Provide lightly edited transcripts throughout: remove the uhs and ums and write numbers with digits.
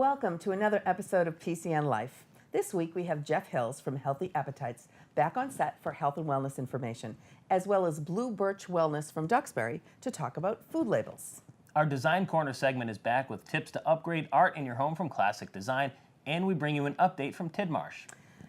Welcome to another episode of PCN Life. This week we have Jeff Hills from Healthy Appetites back on set for health and wellness information, as well as Blue Birch Wellness from Duxbury to talk about food labels. Our Design Corner segment is back with tips to upgrade art in your home from classic design, and we bring you an update from Tidmarsh.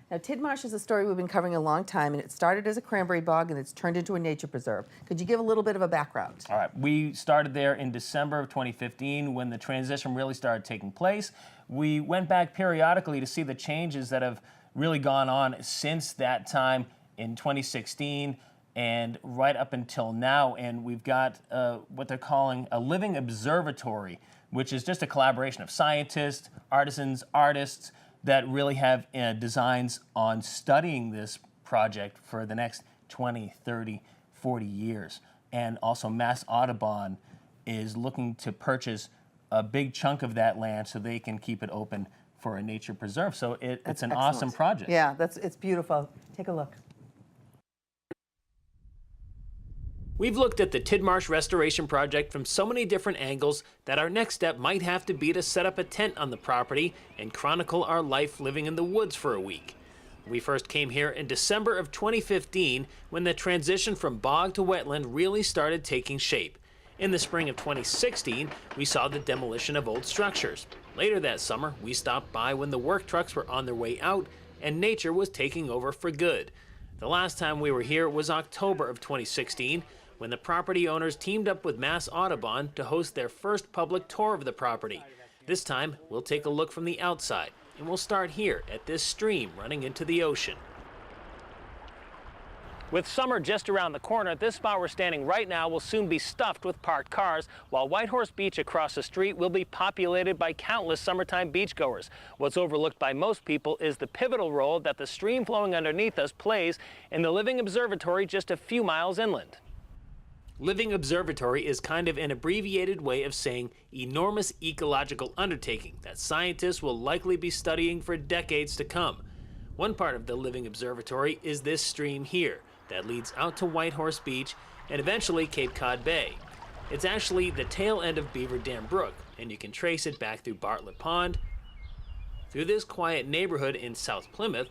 Now, Tidmarsh is a story we've been covering a long time, and it started as a cranberry bog and it's turned into a nature preserve. Could you give a little bit of a background? All right, we started there in December of 2015 when the transition really started taking place. We went back periodically to see the changes that have really gone on since that time in 2016 and right up until now, and we've got what they're calling a living observatory, which is just a collaboration of scientists, artisans, artists, that really have designs on studying this project for the next 20, 30, 40 years. And also Mass Audubon is looking to purchase a big chunk of that land so they can keep it open for a nature preserve. So it's an awesome project. Yeah, it's beautiful. Take a look. We've looked at the Tidmarsh restoration project from so many different angles that our next step might have to be to set up a tent on the property and chronicle our life living in the woods for a week. We first came here in December of 2015 when the transition from bog to wetland really started taking shape. In the spring of 2016, we saw the demolition of old structures. Later that summer, we stopped by when the work trucks were on their way out and nature was taking over for good. The last time we were here was October of 2016, when the property owners teamed up with Mass Audubon to host their first public tour of the property. This time, we'll take a look from the outside, and we'll start here at this stream running into the ocean. With summer just around the corner, this spot we're standing right now will soon be stuffed with parked cars, while Whitehorse Beach across the street will be populated by countless summertime beachgoers. What's overlooked by most people is the pivotal role that the stream flowing underneath us plays in the living observatory just a few miles inland. Living Observatory is kind of an abbreviated way of saying enormous ecological undertaking that scientists will likely be studying for decades to come. One part of the Living Observatory is this stream here that leads out to Whitehorse Beach and eventually Cape Cod Bay. It's actually the tail end of Beaver Dam Brook, and you can trace it back through Bartlett Pond, through this quiet neighborhood in South Plymouth,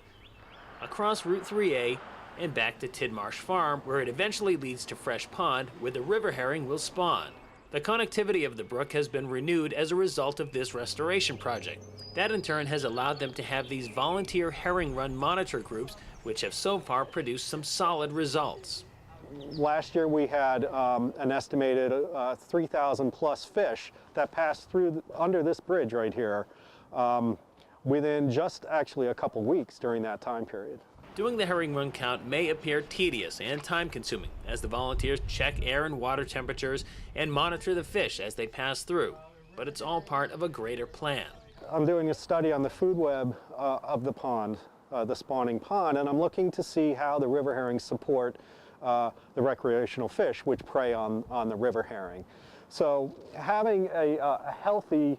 across Route 3A, and back to Tidmarsh Farm, where it eventually leads to Fresh Pond, where the river herring will spawn. The connectivity of the brook has been renewed as a result of this restoration project. That in turn has allowed them to have these volunteer herring run monitor groups, which have so far produced some solid results. Last year we had an estimated 3,000 plus fish that passed through under this bridge right here within just actually a couple weeks during that time period. Doing the herring run count may appear tedious and time-consuming as the volunteers check air and water temperatures and monitor the fish as they pass through, but it's all part of a greater plan. I'm doing a study on the food web of the pond, the spawning pond, and I'm looking to see how the river herrings support the recreational fish which prey on the river herring. So having a healthy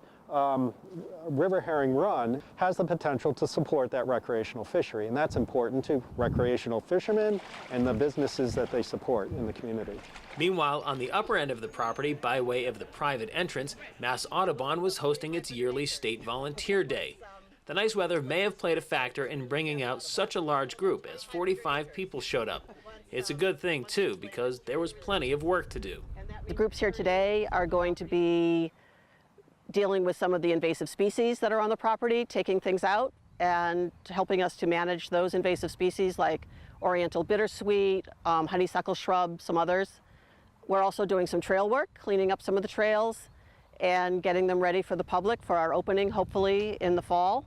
river herring run has the potential to support that recreational fishery, and that's important to recreational fishermen and the businesses that they support in the community. Meanwhile, on the upper end of the property, by way of the private entrance, Mass Audubon was hosting its yearly State Volunteer Day. The nice weather may have played a factor in bringing out such a large group, as 45 people showed up. It's a good thing, too, because there was plenty of work to do. The groups here today are going to be dealing with some of the invasive species that are on the property, taking things out and helping us to manage those invasive species like oriental bittersweet, honeysuckle shrub, some others. We're also doing some trail work, cleaning up some of the trails and getting them ready for the public for our opening, hopefully in the fall.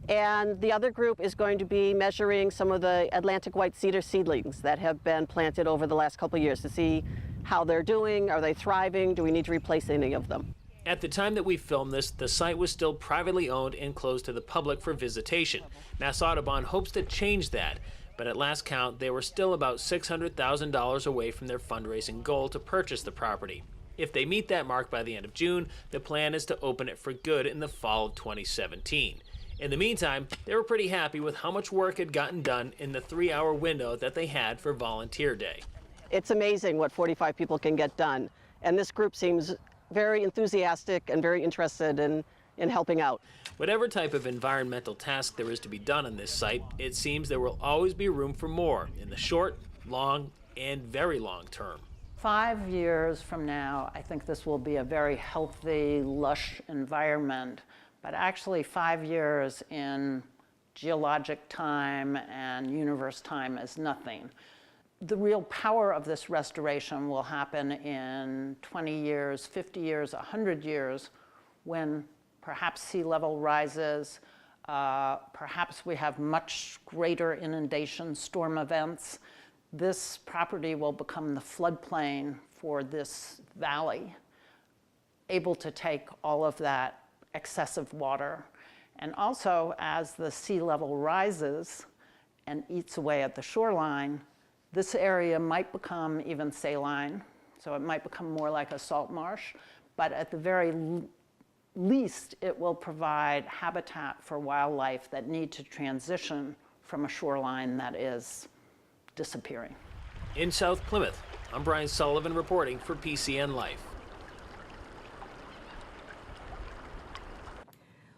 And the other group is going to be measuring some of the Atlantic white cedar seedlings that have been planted over the last couple of years to see how they're doing, are they thriving, do we need to replace any of them? At the time that we filmed this, the site was still privately owned and closed to the public for visitation. Mass Audubon hopes to change that, but at last count, they were still about $600,000 away from their fundraising goal to purchase the property. If they meet that mark by the end of June, the plan is to open it for good in the fall of 2017. In the meantime, they were pretty happy with how much work had gotten done in the 3-hour window that they had for Volunteer Day. It's amazing what 45 people can get done, and this group seems very enthusiastic and very interested in in helping out. Whatever type of environmental task there is to be done on this site, it seems there will always be room for more in the short, long, and very long term. 5 years from now, I think this will be a very healthy, lush environment. But actually, 5 years in geologic time and universe time is nothing. The real power of this restoration will happen in 20 years, 50 years, 100 years, when perhaps sea level rises, perhaps we have much greater inundation, storm events. This property will become the floodplain for this valley, able to take all of that excessive water. And also, as the sea level rises and eats away at the shoreline, this area might become even saline, so it might become more like a salt marsh, but at the very least, it will provide habitat for wildlife that need to transition from a shoreline that is disappearing. In South Plymouth, I'm Brian Sullivan reporting for PCN Life.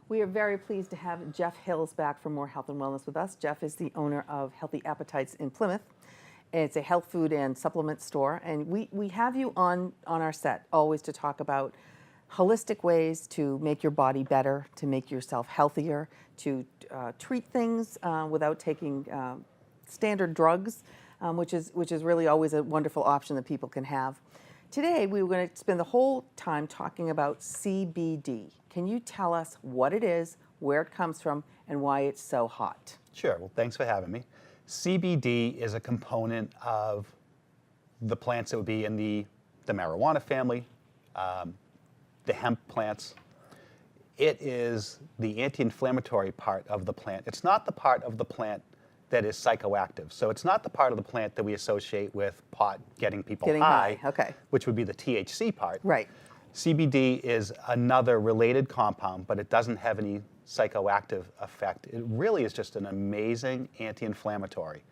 We are very pleased to have Jeff Hills back for more health and wellness with us. Jeff is the owner of Healthy Appetites in Plymouth. It's a health food and supplement store, and we have you on our set always to talk about holistic ways to make your body better, to make yourself healthier, to treat things without taking standard drugs, which is really always a wonderful option that people can have. Today, we were going to spend the whole time talking about CBD. Can you tell us what it is, where it comes from, and why it's so hot? Sure. Well, thanks for having me. CBD is a component of the plants that would be in the marijuana family, the hemp plants. It is the anti-inflammatory part of the plant. It's not the part of the plant that is psychoactive. So it's not the part of the plant that we associate with pot getting people high, okay. which would be the THC part. Right. CBD is another related compound, but it doesn't have any psychoactive effect. It really is just an amazing anti-inflammatory.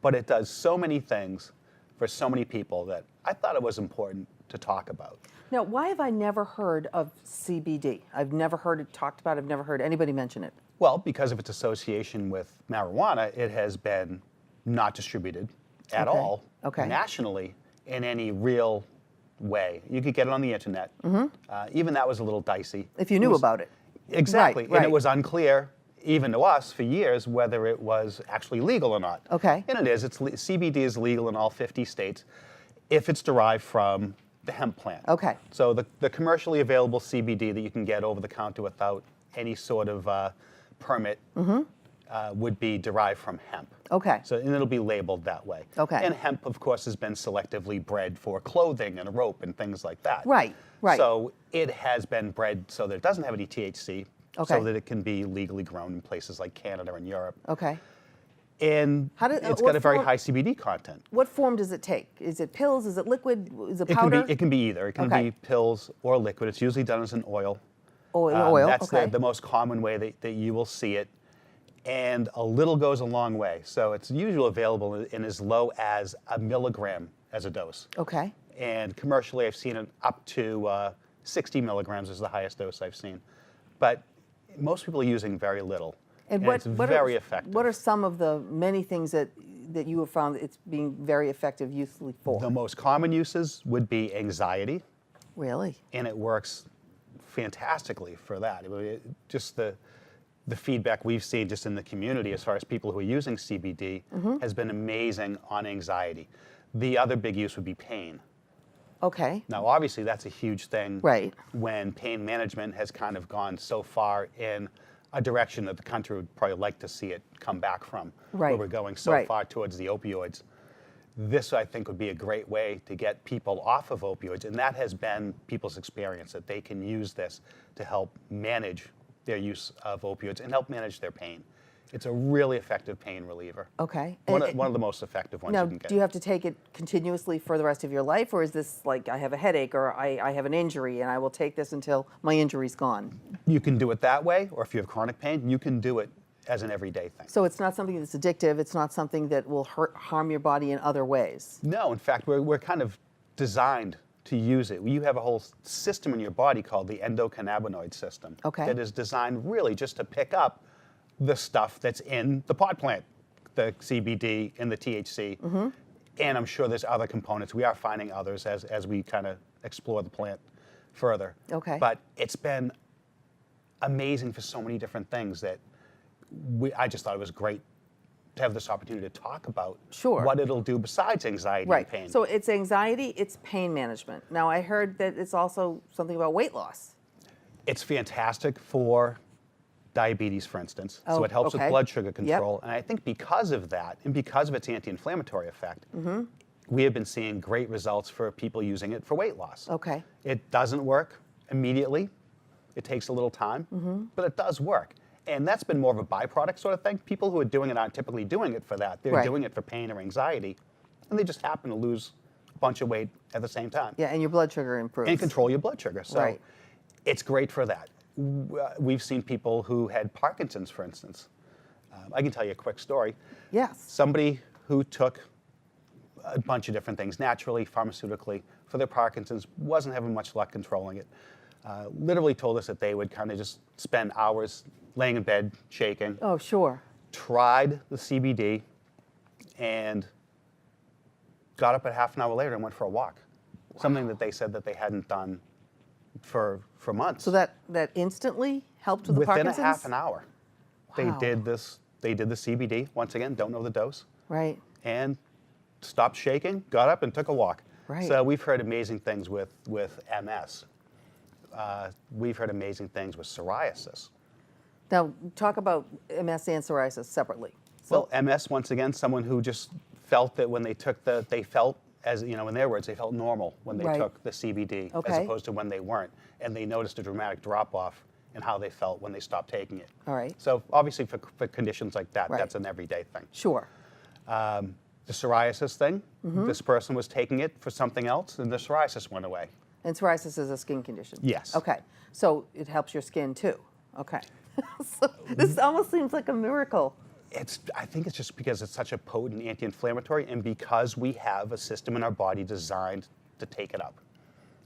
But it does so many things for so many people that I thought it was important to talk about. Now, why have I never heard of CBD? I've never heard it talked about. I've never heard anybody mention it. Well, because of its association with marijuana, it has been not distributed at all nationally in any real way. You could get it on the internet. Even that was a little dicey. If you knew about it. Exactly. Right. And it was unclear, even to us, for years, whether it was actually legal or not. Okay. And it is. CBD is legal in all 50 states if it's derived from the hemp plant. Okay. So the commercially available CBD that you can get over the counter without any sort of permit would be derived from hemp. Okay. So, and it'll be labeled that way. Okay. And hemp, of course, has been selectively bred for clothing and rope and things like that. Right. So it has been bred so that it doesn't have any THC, Okay. so that it can be legally grown in places like Canada and Europe. Okay. And it's got a very high CBD content. What form does it take? Is it pills? Is it liquid? Is it powder? It can be either. It can be pills or liquid. It's usually done as an oil. Oil, That's okay. the most common way that you will see it. And a little goes a long way. So it's usually available in as low as 1 milligram as a dose. Okay. And commercially, I've seen it up to 60 milligrams is the highest dose I've seen. But most people are using very little. And it's very effective. What are some of the many things that you have found it's being very effective usefully for? The most common uses would be anxiety. Really? And it works fantastically for that. Just the feedback we've seen just in the community as far as people who are using CBD has been amazing on anxiety. The other big use would be pain. Okay. Now, obviously, that's a huge thing Right. when pain management has kind of gone so far in a direction that the country would probably like to see it come back from, Right. where we're going so Right. far towards the opioids. This, I think, would be a great way to get people off of opioids, and that has been people's experience, that they can use this to help manage their use of opioids and help manage their pain. It's a really effective pain reliever. Okay. One of the most effective ones Now, you can get. do you have to take it continuously for the rest of your life, or is this like I have a headache or I have an injury and I will take this until my injury's gone? You can do it that way, or if you have chronic pain, you can do it as an everyday thing. So it's not something that's addictive. It's not something that will harm your body in other ways. No, in fact, we're kind of designed to use it. You have a whole system in your body called the endocannabinoid system Okay. that is designed really just to pick up the stuff that's in the pot plant, the CBD and the THC. And I'm sure there's other components. We are finding others as we kind of explore the plant further. Okay. But it's been amazing for so many different things that I just thought it was great to have this opportunity to talk about Sure. what it'll do besides anxiety Right. and pain. So it's anxiety, it's pain management. Now I heard that it's also something about weight loss. It's fantastic for diabetes, for instance. Oh, So it helps okay. with blood sugar Yep. control. And I think because of that, and because of its anti-inflammatory effect, we have been seeing great results for people using it for weight loss. Okay. It doesn't work immediately. It takes a little time, but it does work. And that's been more of a byproduct sort of thing. People who are doing it aren't typically doing it for that. They're Right. doing it for pain or anxiety, and they just happen to lose a bunch of weight at the same time. Yeah, and your blood sugar improves. And control your blood sugar. So Right. it's great for that. We've seen people who had Parkinson's, for instance. I can tell you a quick story. Yes. Somebody who took a bunch of different things, naturally, pharmaceutically, for their Parkinson's, wasn't having much luck controlling it. Literally told us that they would kind of just spend hours laying in bed, shaking. Oh, sure. Tried the CBD and got up at half an hour later and went for a walk. Something that they said that they hadn't done for months. So that instantly helped with the Within Parkinson's? a half an hour, Wow. they did this. They did the CBD. Once again, don't know the dose, Right. and stopped shaking, got up, and took a walk. Right. So we've heard amazing things with MS. We've heard amazing things with psoriasis. Now, talk about MS and psoriasis separately. So, Well, MS, once again, someone who just felt that when they took they felt, as you know, in their words, they felt normal when they Right. took the CBD, as Okay. opposed to when they weren't, and they noticed a dramatic drop-off in how they felt when they stopped taking it. All right. So obviously for conditions like that, Right. that's an everyday thing. sure. The psoriasis thing, Mm-hmm. this person was taking it for something else, and the psoriasis went away. And psoriasis is a skin condition? Yes. Okay. So it helps your skin too? Okay. So this almost seems like a miracle. I think it's just because it's such a potent anti-inflammatory, and because we have a system in our body designed to take it up.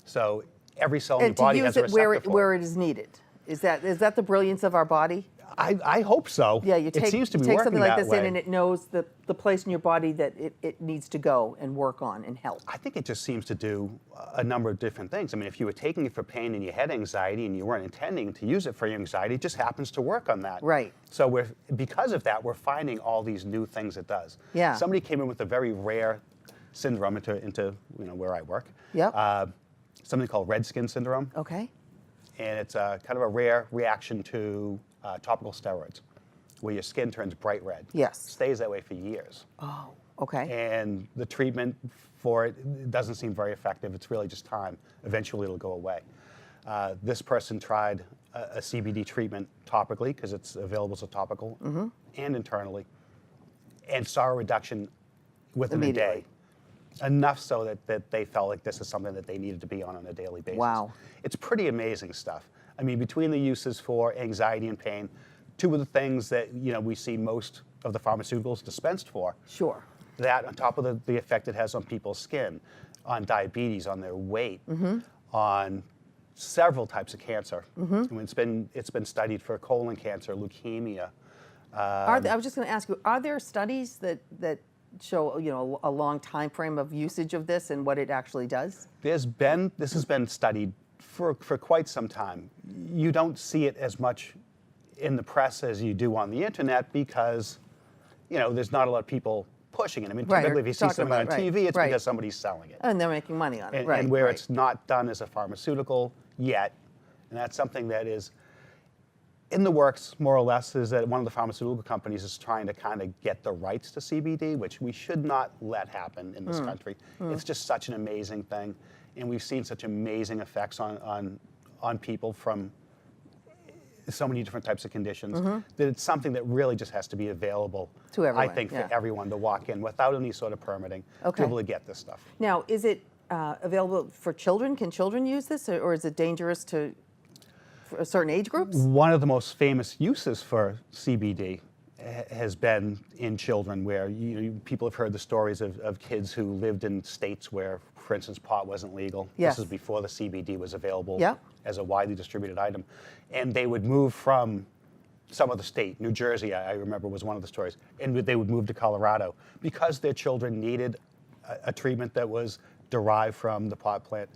So every cell in your And to body use has a it receptor where for where it is needed. Is that the brilliance of our body? I hope so. Yeah, you take, it seems to you be take working something like that this way. in and it knows the place in your body that it needs to go and work on and help. I think it just seems to do a number of different things. I mean, if you were taking it for pain and you had anxiety and you weren't intending to use it for your anxiety, it just happens to work on that. Right. So because of that, we're finding all these new things it does. Yeah. Somebody came in with a very rare syndrome into where I work. Yep. Something called red skin syndrome, Okay. and it's kind of a rare reaction to topical steroids, where your skin turns bright red. Yes. Stays that way for years. Oh, okay. And the treatment for it doesn't seem very effective. It's really just time. Eventually it'll go away. This person tried a CBD treatment topically, because it's available as a topical, and internally, and saw a reduction within a day. Immediately. Enough so that they felt like this is something that they needed to be on a daily basis. Wow. It's pretty amazing stuff. I mean, between the uses for anxiety and pain, two of the things that we see most of the pharmaceuticals dispensed for, Sure. that on top of the effect it has on people's skin, on diabetes, on their weight, on several types of cancer. I mean, it's been studied for colon cancer, leukemia. I was just going to ask you, are there studies that show a long time frame of usage of this and what it actually does? This has been studied for quite some time. You don't see it as much in the press as you do on the internet because, there's not a lot of people pushing it. I mean, Right, typically or if you see talking something on about it, TV, it's right. because somebody's selling it. And they're making money on it, And, right? and where right. it's not done as a pharmaceutical yet, and that's something that is in the works, more or less, is that one of the pharmaceutical companies is trying to kind of get the rights to CBD, which we should not let happen in this country. It's just such an amazing thing, and we've seen such amazing effects on people from so many different types of conditions that it's something that really just has to be available To everyone, I think, yeah. for everyone to walk in without any sort of permitting to Okay. be able to get this stuff. Now, is it available for children? Can children use this, or is it dangerous for certain age groups? One of the most famous uses for CBD has been in children, where people have heard the stories of kids who lived in states where for instance, pot wasn't legal. Yes. This is before the CBD was available Yep. as a widely distributed item. And they would move from some other state, New Jersey, I remember was one of the stories, and they would move to Colorado because their children needed a treatment that was derived from the pot plant,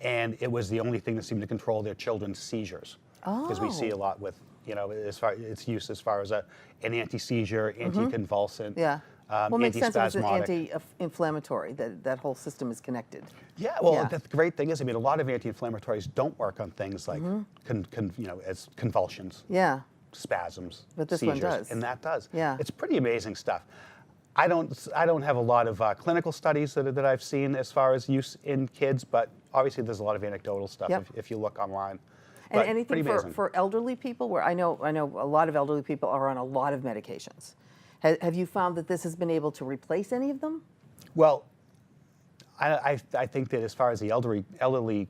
and it was the only thing that seemed to control their children's seizures. Because we see a lot with, as far its use as far as an anti-seizure, anti-convulsant, Yeah. Well, it makes sense it was an antispasmodic. anti-inflammatory, that whole system is connected. Yeah, well, Yeah. the great thing is, a lot of anti-inflammatories don't work on things like, as convulsions, Yeah. spasms, But this seizures, one does. and that does. Yeah. It's pretty amazing stuff. I don't have a lot of clinical studies that I've seen as far as use in kids, but obviously there's a lot of anecdotal stuff Yep. if you look online. And But anything pretty amazing. for elderly people, where I know a lot of elderly people are on a lot of medications. Have you found that this has been able to replace any of them? Well, I think that as far as the elderly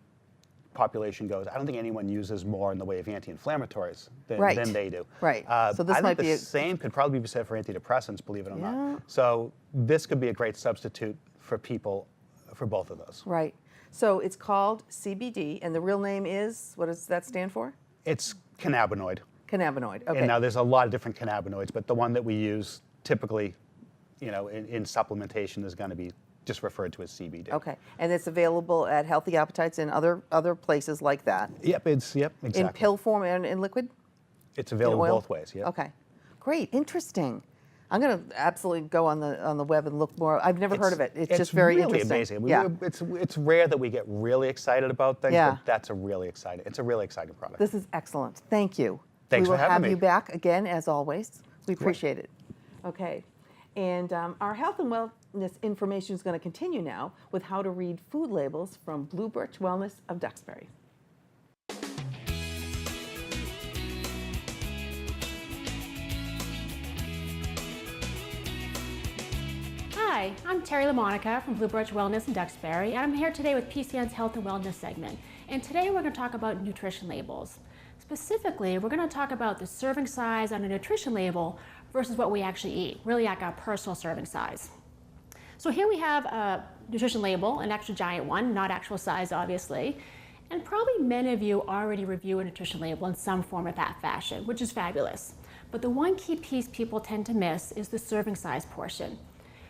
population goes, I don't think anyone uses more in the way of anti-inflammatories than they do. Right. So this I might think be the same could probably be said for antidepressants, believe it or Yeah. not. So this could be a great substitute for people for both of those. Right. So it's called CBD, and the real name is, what does that stand for? It's cannabinoid. Cannabinoid. Okay. And now there's a lot of different cannabinoids, but the one that we use typically, in supplementation is going to be just referred to as CBD. Okay. And it's available at Healthy Appetites and other places like that. Yep, exactly. In pill form and in liquid? It's available oil? both ways, yeah. Okay. Great. Interesting. I'm going to absolutely go on the web and look more. I've never heard of it. It's just very really interesting. amazing. Yeah. It's rare that we get really excited about things, Yeah. but that's it's a really exciting product. This is excellent. Thank you. Thanks we will for having have me. you back again, as always. We appreciate it. Okay. And our health and wellness information is going to continue now with how to read food labels from Blue Birch Wellness of Duxbury. Hi, I'm Terry LaMonica from Blue Birch Wellness in Duxbury, and I'm here today with PCN's Health and Wellness segment. And today we're going to talk about nutrition labels. Specifically, we're going to talk about the serving size on a nutrition label versus what we actually eat, really like our personal serving size. So here we have a nutrition label, an extra giant one, not actual size obviously, and probably many of you already review a nutrition label in some form or that fashion, which is fabulous. But the one key piece people tend to miss is the serving size portion.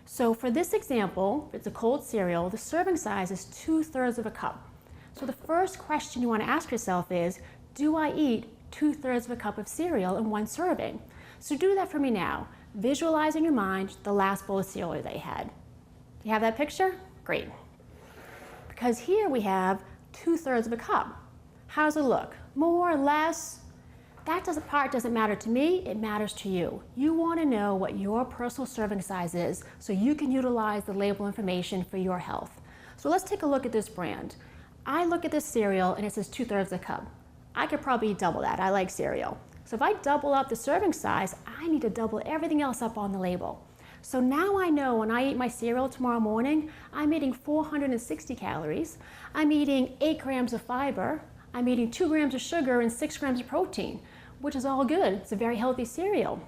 So for this example, it's a cold cereal, the serving size is 2/3 of a cup. So the first question you want to ask yourself is, do I eat 2/3 of a cup of cereal in one serving? So do that for me now. Visualize in your mind the last bowl of cereal that you had. Do you have that picture? Great. Because here we have 2/3 of a cup. How does it look? More, less? That part doesn't matter to me, it matters to you. You want to know what your personal serving size is so you can utilize the label information for your health. So let's take a look at this brand. I look at this cereal and it says 2/3 a cup. I could probably eat double that. I like cereal. So if I double up the serving size, I need to double everything else up on the label. So now I know when I eat my cereal tomorrow morning, I'm eating 460 calories, I'm eating 8 grams of fiber, I'm eating 2 grams of sugar and 6 grams of protein, which is all good. It's a very healthy cereal.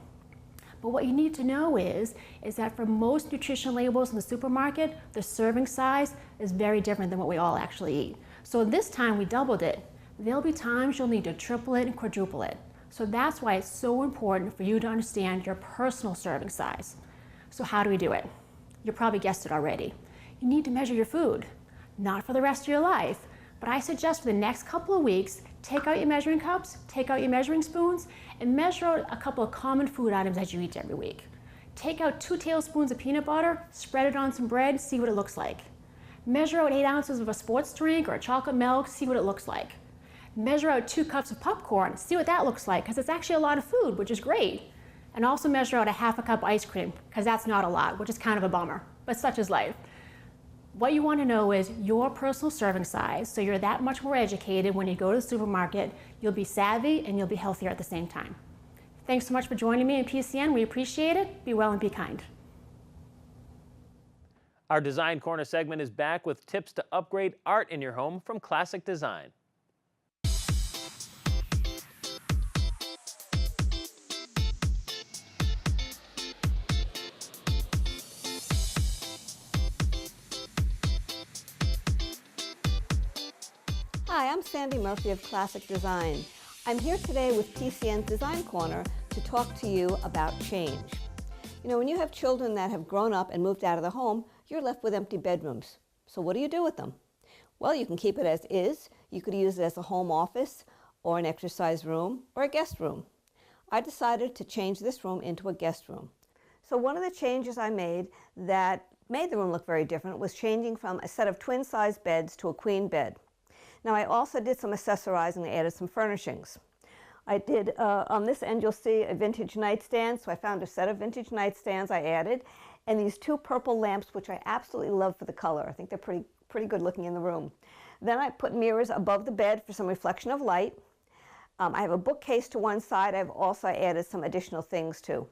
But what you need to know is that for most nutrition labels in the supermarket, the serving size is very different than what we all actually eat. So this time we doubled it. There'll be times you'll need to triple it and quadruple it. So that's why it's so important for you to understand your personal serving size. So how do we do it? You probably guessed it already. You need to measure your food, not for the rest of your life, but I suggest for the next couple of weeks, take out your measuring cups, take out your measuring spoons, and measure out a couple of common food items that you eat every week. Take out 2 tablespoons of peanut butter, spread it on some bread, see what it looks like. Measure out 8 ounces of a sports drink or a chocolate milk, see what it looks like. Measure out 2 cups of popcorn, see what that looks like, because it's actually a lot of food, which is great. And also measure out a 1/2 cup ice cream, because that's not a lot, which is kind of a bummer, but such is life. What you want to know is your personal serving size, so you're that much more educated when you go to the supermarket, you'll be savvy and you'll be healthier at the same time. Thanks so much for joining me in PCN. We appreciate it. Be well and be kind. Our Design Corner segment is back with tips to upgrade art in your home from Classic Design. Hi, I'm Sandy Murphy of Classic Design. I'm here today with PCN's Design Corner to talk to you about change. You know, when you have children that have grown up and moved out of the home, you're left with empty bedrooms. So what do you do with them? Well, you can keep it as is. You could use it as a home office or an exercise room or a guest room. I decided to change this room into a guest room. So one of the changes I made that made the room look very different was changing from a set of twin-size beds to a queen bed. Now I also did some accessorizing and added some furnishings. I did, on this end you'll see a vintage nightstand, so I found a set of vintage nightstands I added, and these two purple lamps, which I absolutely love for the color. I think they're pretty good looking in the room. Then I put mirrors above the bed for some reflection of light. I have a bookcase to one side. I've also added some additional things too.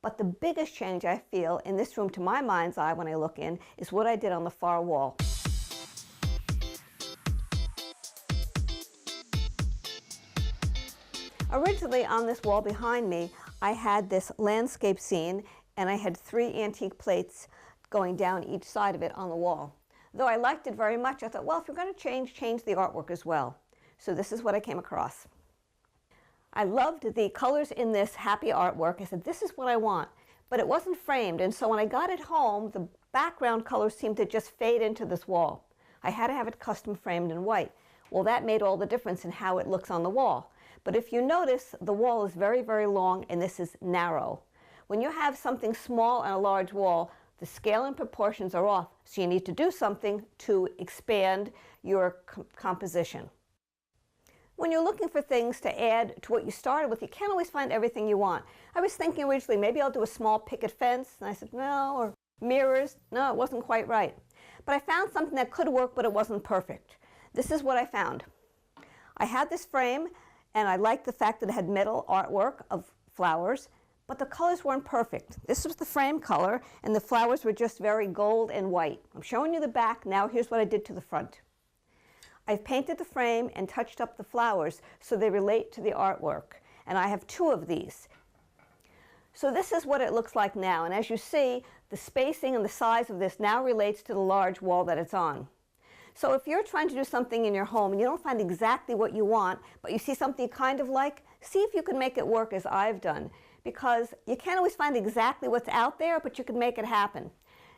But the biggest change I feel in this room, to my mind's eye when I look in, is what I did on the far wall. Originally on this wall behind me, I had this landscape scene and I had 3 antique plates going down each side of it on the wall. Though I liked it very much, I thought, well, if you're going to change the artwork as well. So this is what I came across. I loved the colors in this happy artwork. I said, this is what I want. But it wasn't framed, and so when I got it home, the background colors seemed to just fade into this wall. I had to have it custom framed in white. Well, that made all the difference in how it looks on the wall. But if you notice, the wall is very, very long, and this is narrow. When you have something small and a large wall, the scale and proportions are off, so you need to do something to expand your composition. When you're looking for things to add to what you started with, you can't always find everything you want. I was thinking originally, maybe I'll do a small picket fence, and I said, no, or mirrors. No, it wasn't quite right. But I found something that could work, but it wasn't perfect. This is what I found. I had this frame, and I liked the fact that it had metal artwork of flowers, but the colors weren't perfect. This was the frame color, and the flowers were just very gold and white. I'm showing you the back. Now here's what I did to the front. I've painted the frame and touched up the flowers so they relate to the artwork, and I have 2 of these. So this is what it looks like now, and as you see, the spacing and the size of this now relates to the large wall that it's on. So if you're trying to do something in your home and you don't find exactly what you want, but you see something you kind of like, see if you can make it work as I've done. Because you can't always find exactly what's out there, but you can make it happen.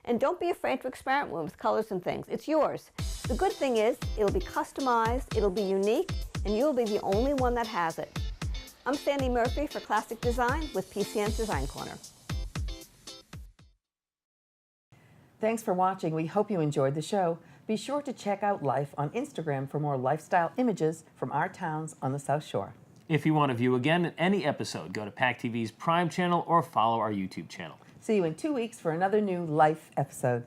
And don't be afraid to experiment with colors and things. It's yours. The good thing is, it'll be customized, it'll be unique, and you'll be the only one that has it. I'm Sandy Murphy for Classic Design with PCN's Design Corner. Thanks for watching. We hope you enjoyed the show. Be sure to check out Life on Instagram for more lifestyle images from our towns on the South Shore. If you want to view again any episode, go to PACTV's Prime channel or follow our YouTube channel. See you in 2 weeks for another new Life episode.